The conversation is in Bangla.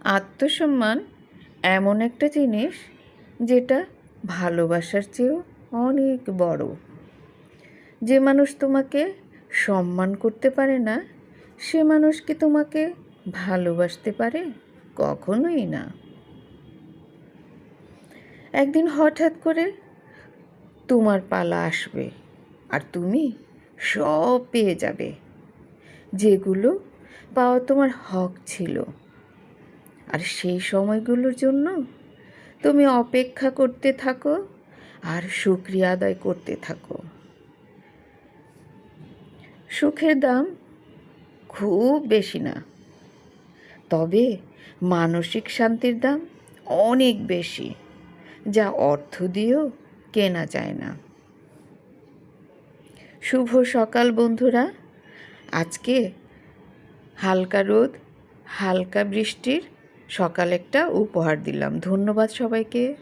আত্মসম্মান এমন একটা জিনিস যেটা ভালোবাসার চেয়েও অনেক বড়। যে মানুষ তোমাকে সম্মান করতে পারে না, সে মানুষ কি তোমাকে ভালোবাসতে পারে? কখনোই না। একদিন হঠাৎ করে তোমার পালা আসবে আর তুমি সব পেয়ে যাবে, যেগুলো পাওয়া তোমার হক ছিল। আর সেই সময়গুলোর জন্য তুমি অপেক্ষা করতে থাকো আর শুকরিয়া আদায় করতে থাকো। সুখের দাম খুব বেশি না, তবে মানসিক শান্তির দাম অনেক বেশি, যা অর্থ দিয়েও কেনা যায় না। শুভ সকাল বন্ধুরা। আজকে হালকা রোদ, হালকা বৃষ্টির সকাল একটা উপহার দিলাম। ধন্যবাদ সবাইকে।